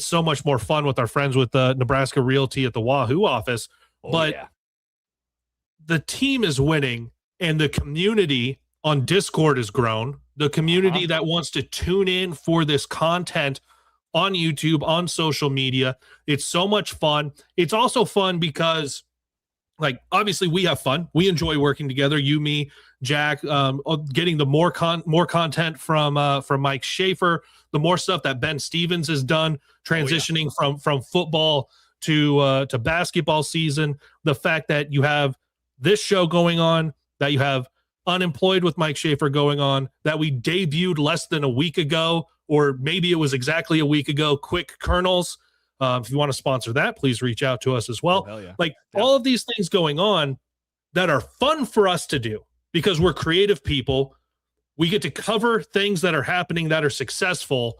so much more fun with our friends with the Nebraska Realty at the Wahoo office. The team is winning, and the community on Discord has grown. The community that wants to tune in for this content on YouTube, on social media. It's so much fun. It's also fun because, like, obviously we have fun. We enjoy working together. You, me, Jack, getting the more content from Mike Schaefer, the more stuff that Ben Stevens has done, transitioning from football to basketball season. The fact that you have this show going on, that you have Unemployed with Mike Schaefer going on, that we debuted less than a week ago, or maybe it was exactly a week ago. Quick Kernels. If you want to sponsor that, please reach out to us as well. All of these things going on that are fun for us to do because we're creative people. We get to cover things that are happening that are successful.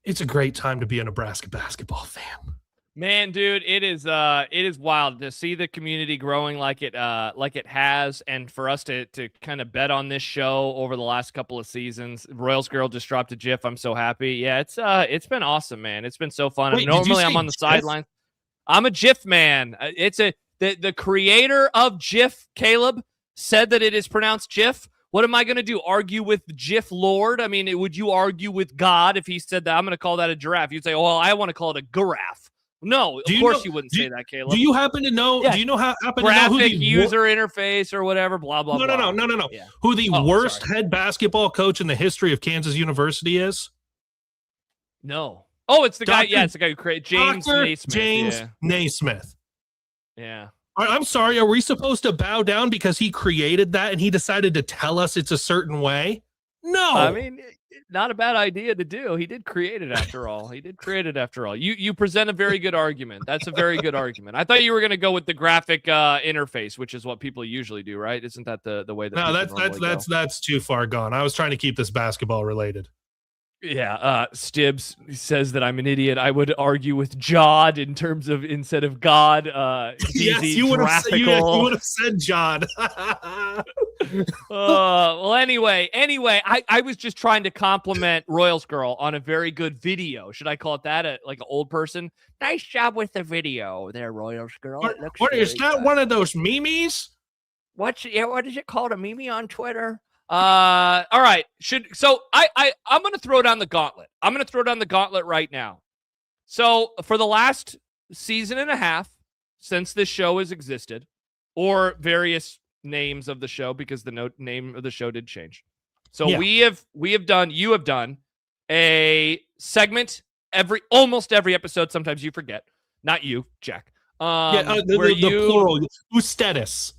It's a great time to be a Nebraska basketball fan. Man, dude, it is wild to see the community growing like it has, and for us to kind of bet on this show over the last couple of seasons. Royals Girl just dropped a GIF. I'm so happy. Yeah, it's been awesome, man. It's been so fun. Wait, normally I'm on the sideline. I'm a GIF man. The creator of GIF, Kaleb, said that it is pronounced GIF. What am I going to do? Argue with GIF Lord? I mean, would you argue with God if he said that? I'm going to call that a giraffe. You'd say, well, I want to call it a giraffe. No, of course you wouldn't say that, Kaleb. Do you happen to know? Yeah. Do you know how happen to know who the user interface or whatever? Blah blah blah. No. Yeah. Who the worst head basketball coach in the history of Kansas University is? No. Oh, it's the guy. Yeah, it's the guy who created James Naismith. James Naismith. Yeah. I'm sorry. Are we supposed to bow down because he created that and he decided to tell us it's a certain way? No. I mean, not a bad idea to do. He did create it after all. You present a very good argument. That's a very good argument. I thought you were going to go with the graphic interface, which is what people usually do, right? Isn't that the way that? No, that's too far gone. I was trying to keep this basketball related. Yeah, Stibbs says that I'm an idiot. I would argue with Jod in terms of instead of God. Yes, you would have said Jod. Well, anyway, I was just trying to compliment Royals Girl on a very good video. Should I call it that? Like an old person? Nice job with the video there, Royals Girl. What is that? One of those memes? What is it called? A meme on Twitter? All right. I'm going to throw down the gauntlet. I'm going to throw down the gauntlet right now. So for the last season and a half since this show has existed, or various names of the show, because the name of the show did change. So you have done a segment almost every episode. Sometimes you forget, not you, Jack. The plural, Ustedes.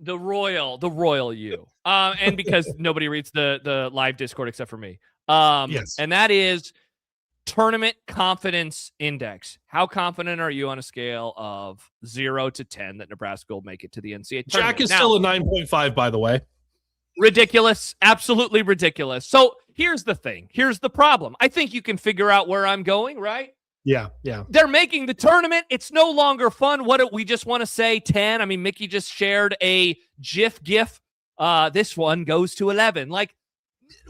the royal you. And because nobody reads the live Discord except for me. Yes. And that is tournament confidence index. How confident are you on a scale of 0 to 10 that Nebraska will make it to the NCAA tournament? Jack is still a 9.5, by the way. Ridiculous. Absolutely ridiculous. So here's the thing. Here's the problem. I think you can figure out where I'm going, right? Yeah. They're making the tournament. It's no longer fun. What do we just want to say 10? I mean, Mickey just shared a GIF. This one goes to 11. Like,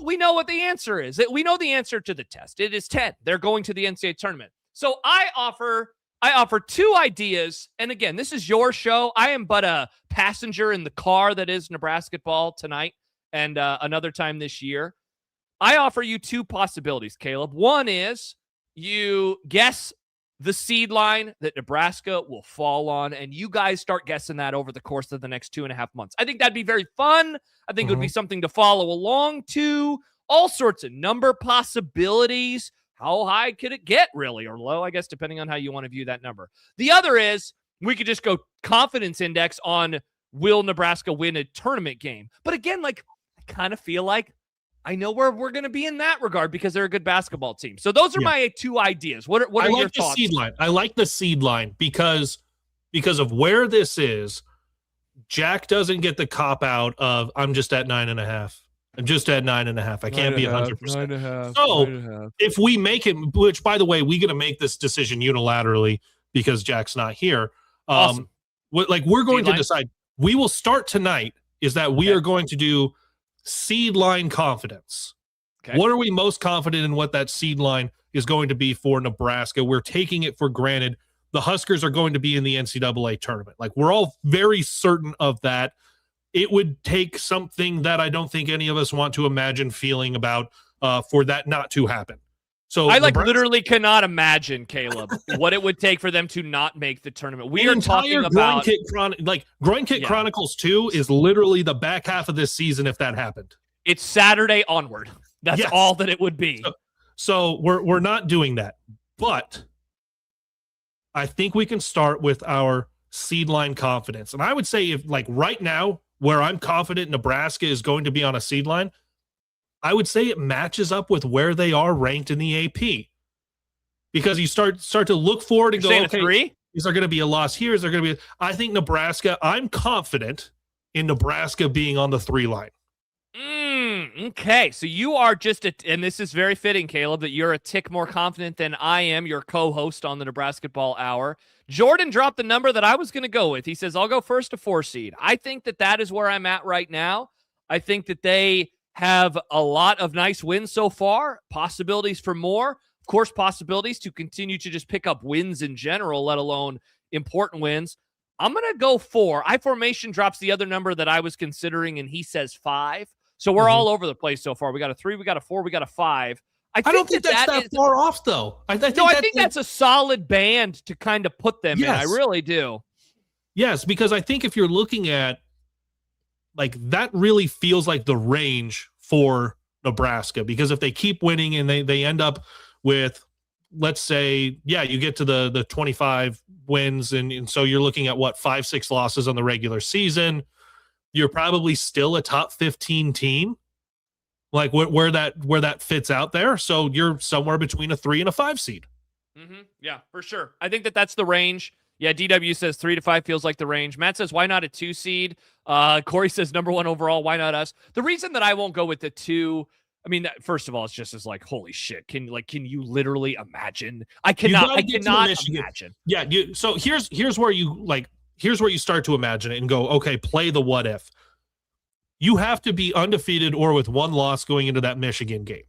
we know what the answer is. We know the answer to the test. It is 10. They're going to the NCAA tournament. So I offer two ideas. And again, this is your show. I am but a passenger in the car that is Nebrasketball tonight and another time this year. I offer you two possibilities, Caleb. One is you guess the seed line that Nebraska will fall on, and you guys start guessing that over the course of the next 2.5 months. I think that'd be very fun. I think it would be something to follow along to. All sorts of number possibilities. How high could it get, really, or low, I guess, depending on how you want to view that number. The other is we could just go confidence index on will Nebraska win a tournament game. But again, like, I kind of feel like I know where we're going to be in that regard because they're a good basketball team. So those are my two ideas. What are your thoughts? Seed line. I like the seed line because of where this is. Jack doesn't get the cop out of I'm just at 9.5. I'm just at 9.5. I can't be 100%. So if we make it, which by the way, we going to make this decision unilaterally because Jack's not here. Awesome. We're going to decide. We will start tonight. Is that we are going to do seed line confidence. Okay. What are we most confident in what that seed line is going to be for Nebraska? We're taking it for granted. The Huskers are going to be in the NCAA tournament. Like, we're all very certain of that. It would take something that I don't think any of us want to imagine feeling about for that not to happen. So I literally cannot imagine, Caleb, what it would take for them to not make the tournament. We are talking about Groin Kick Chronicles 2 is literally the back half of this season if that happened. It's Saturday onward. That's all that it would be. So we're not doing that. But I think we can start with our seed line confidence. And I would say if right now where I'm confident Nebraska is going to be on a seed line, I would say it matches up with where they are ranked in the AP, because you start to look forward and go, okay, 3? Is there going to be a loss here? Is there going to be? I think Nebraska. I'm confident in Nebraska being on the 3 line. Okay, so you are just and this is very fitting, Caleb, that you're a tick more confident than I am, your co-host on the Nebrasketball Hour. Jordan dropped the number that I was going to go with. He says, I'll go first to 4 seed. I think that is where I'm at right now. I think that they have a lot of nice wins so far, possibilities for more. Of course, possibilities to continue to just pick up wins in general, let alone important wins. I'm going to go 4. iFormation drops the other number that I was considering, and he says 5. So we're all over the place so far. We got a 3, we got a 4, we got a 5. I don't think that's that far off, though. I think that's a solid band to kind of put them in. I really do. Yes, because I think if you're looking at, that really feels like the range for Nebraska, because if they keep winning and they end up with, let's say, you get to the 25 wins, and so you're looking at 5-6 losses on the regular season, you're probably still a top 15 team, where that fits out there. So you're somewhere between a 3 and a 5 seed. Yeah, for sure. I think that's the range. Yeah, DW says 3 to 5 feels like the range. Matt says, why not a 2 seed? Corey says number 1 overall. Why not us? The reason that I won't go with the 2, I mean, first of all, it's just as holy shit. Can you literally imagine? I cannot imagine. Yeah. So here's where you start to imagine it and go, okay, play the what if. You have to be undefeated or with 1 loss going into that Michigan game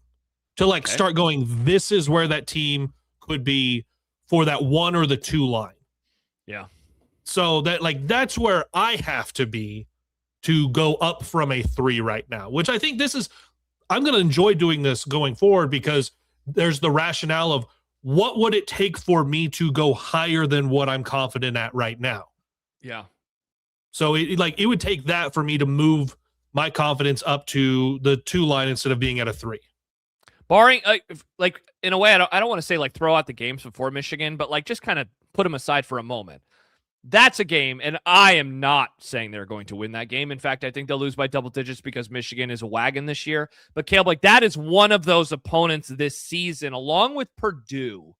to start going, this is where that team could be for that 1 or the 2 line. Yeah. So that's where I have to be to go up from a 3 right now, which I think I'm going to enjoy doing this going forward, because there's the rationale of what would it take for me to go higher than what I'm confident at right now. Yeah. So it would take that for me to move my confidence up to the 2 line instead of being at a 3. Barring in a way, I don't want to say throw out the games before Michigan, but just kind of put them aside for a moment. That's a game, and I am not saying they're going to win that game. In fact, I think they'll lose by double digits because Michigan is a wagon this year. But Caleb, like, that is one of those opponents this season, along with Purdue,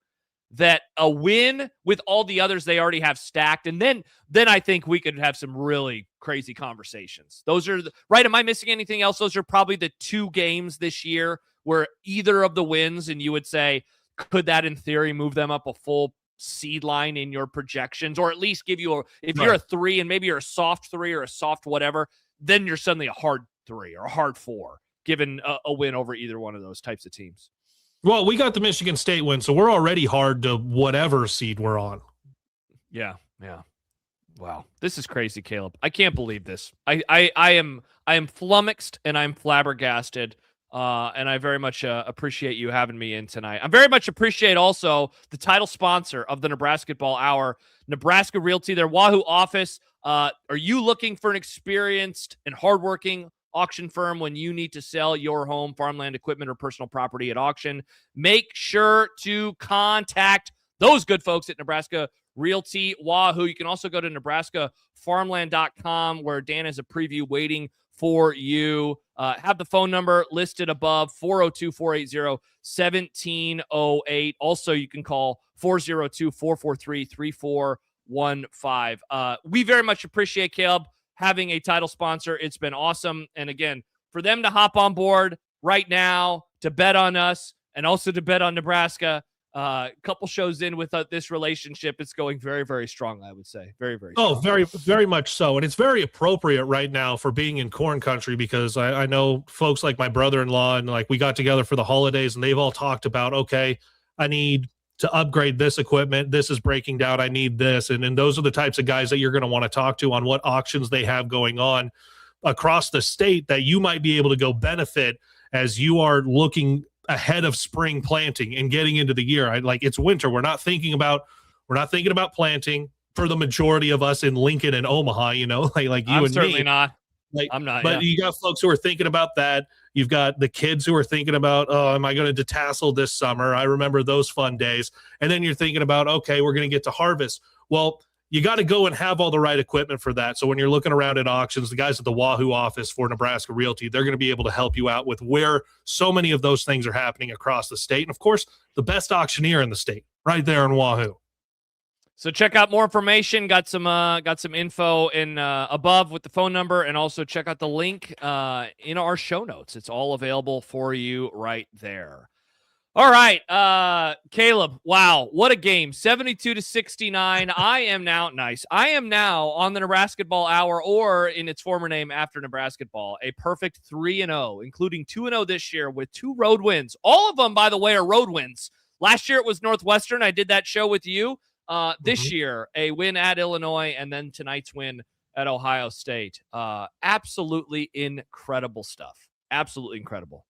that a win with all the others they already have stacked, and then I think we could have some really crazy conversations. Those are right. Am I missing anything else? Those are probably the two games this year where either of the wins, and you would say, could that in theory move them up a full seed line in your projections, or at least give you if you're a 3 and maybe you're a soft 3 or a soft whatever, then you're suddenly a hard 3 or a hard 4, given a win over either one of those types of teams. Well, we got the Michigan State win, so we're already hard to whatever seed we're on. Yeah. Wow, this is crazy, Caleb. I can't believe this. I am flummoxed and I'm flabbergasted. And I very much appreciate you having me in tonight. I very much appreciate also the title sponsor of the Nebrasketball Hour, Nebraska Realty, their Wahoo office. Are you looking for an experienced and hardworking auction firm when you need to sell your home, farmland, equipment, or personal property at auction? Make sure to contact those good folks at Nebraska Realty Wahoo. You can also go to nebraskafarmland.com, where Dan has a preview waiting for you. Have the phone number listed above, 402-480-1708. Also, you can call 402-443-3415. We very much appreciate, Caleb, having a title sponsor. It's been awesome. And again, for them to hop on board right now to bet on us and also to bet on Nebraska, a couple shows in with this relationship, it's going very, very strong, I would say. Very, very strong. Oh, very, very much so. And it's very appropriate right now for being in corn country, because I know folks like my brother-in-law, and like we got together for the holidays and they've all talked about, okay, I need to upgrade this equipment. This is breaking down. I need this. And those are the types of guys that you're going to want to talk to on what auctions they have going on across the state that you might be able to go benefit as you are looking ahead of spring planting and getting into the year. Like, it's winter. We're not thinking about planting for the majority of us in Lincoln and Omaha, like you I'm and me. certainly not. I'm not. But you got folks who are thinking about that. You've got the kids who are thinking about, oh, am I going to detassel this summer? I remember those fun days. And then you're thinking about, okay, we're going to get to harvest. Well, you got to go and have all the right equipment for that. So when you're looking around at auctions, the guys at the Wahoo office for Nebraska Realty, they're going to be able to help you out with where so many of those things are happening across the state. And of course, the best auctioneer in the state right there in Wahoo. So check out more information. Got some info in above with the phone number, and also check out the link in our show notes. It's all available for you right there. All right, Caleb. Wow, what a game! 72-69. I am now on the Nebrasketball Hour, or in its former name after Nebrasketball, a perfect 3-0, including 2-0 this year with 2 road wins. All of them, by the way, are road wins. Last year it was Northwestern. I did that show with you. This year, a win at Illinois, and then tonight's win at Ohio State. Absolutely incredible stuff. Absolutely incredible.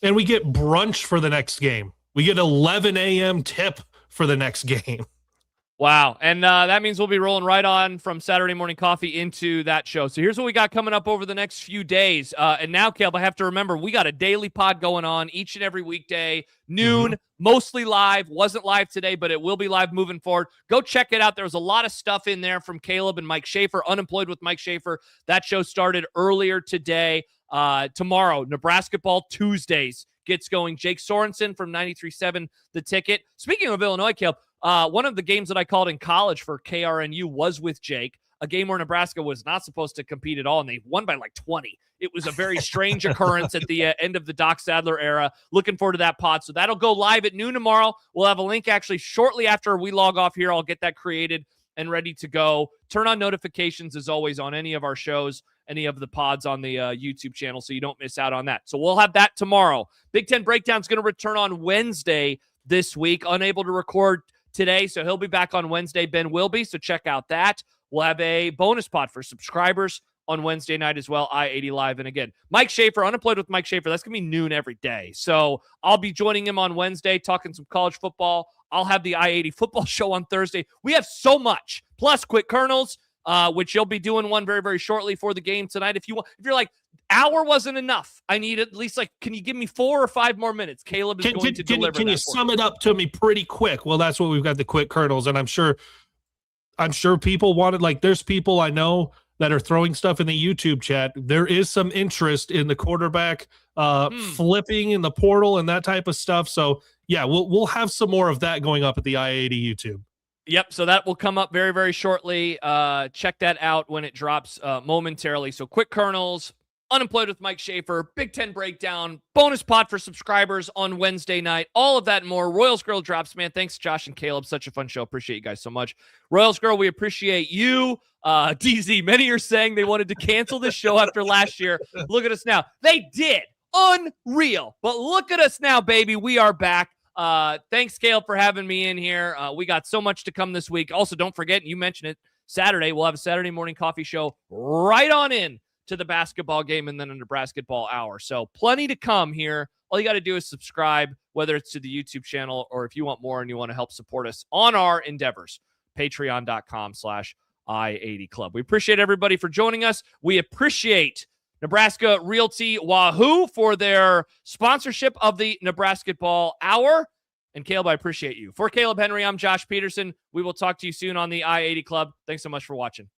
And we get brunch for the next game. We get 11 a.m. tip for the next game. Wow. And that means we'll be rolling right on from Saturday Morning Coffee into that show. So here's what we got coming up over the next few days. And now, Caleb, I have to remember, we got a daily pod going on each and every weekday, noon, mostly live. Wasn't live today, but it will be live moving forward. Go check it out. There's a lot of stuff in there from Caleb and Mike Schaefer, Unemployed with Mike Schaefer. That show started earlier today. Tomorrow, Nebrasketball Tuesdays gets going. Jake Sorensen from 93.7 The Ticket. Speaking of Illinois, Caleb, one of the games that I called in college for KRNU was with Jake, a game where Nebraska was not supposed to compete at all, and they won by like 20. It was a very strange occurrence at the end of the Doc Sadler era. Looking forward to that pod. So that'll go live at noon tomorrow. We'll have a link actually shortly after we log off here. I'll get that created and ready to go. Turn on notifications as always on any of our shows, any of the pods on the YouTube channel, so you don't miss out on that. So we'll have that tomorrow. Big Ten Breakdown is going to return on Wednesday this week. Unable to record today, so he'll be back on Wednesday. Ben will be, so check out that. We'll have a bonus pod for subscribers on Wednesday night as well, I-80 Live. And again, Mike Schaefer, Unemployed with Mike Schaefer, that's going to be noon every day. So I'll be joining him on Wednesday, talking some college football. I'll have the I-80 football show on Thursday. We have so much, plus Quick Kernels, which you'll be doing one very, very shortly for the game tonight. If you're like, hour wasn't enough, I need at least, like, can you give me 4 or 5 more minutes? Caleb is going to deliver. Can you sum it up to me pretty quick? Well, that's what we've got, the Quick Kernels, and I'm sure I'm sure people wanted, like, there's people I know that are throwing stuff in the YouTube chat. There is some interest in the quarterback flipping in the portal and that type of stuff. So yeah, we'll have some more of that going up at the I-80 YouTube. Yep, so that will come up very, very shortly. Check that out when it drops momentarily. So quick kernels, Unemployed with Mike Schaefer, Big Ten breakdown, bonus pot for subscribers on Wednesday night, all of that and more. Royals Girl drops, man. Thanks, Josh and Caleb. Such a fun show. Appreciate you guys so much. Royals Girl, we appreciate you. DZ, many are saying they wanted to cancel this show after last year. Look at us now. They did. Unreal. But look at us now, baby. We are back. Thanks, Caleb, for having me in here. We got so much to come this week. Also, don't forget, you mentioned it, Saturday, we'll have a Saturday morning coffee show right on in to the basketball game and then a Nebrasketball hour. So plenty to come here. All you got to do is subscribe, whether it's to the YouTube channel or if you want more and you want to help support us on our endeavors, patreon.com/I80 Club. We appreciate everybody for joining us. We appreciate Nebraska Realty Wahoo for their sponsorship of the Nebrasketball Hour. And Caleb, I appreciate you. For Kaleb Henry, I'm Josh Peterson. We will talk to you soon on the I-80 Club. Thanks so much for watching. Bye.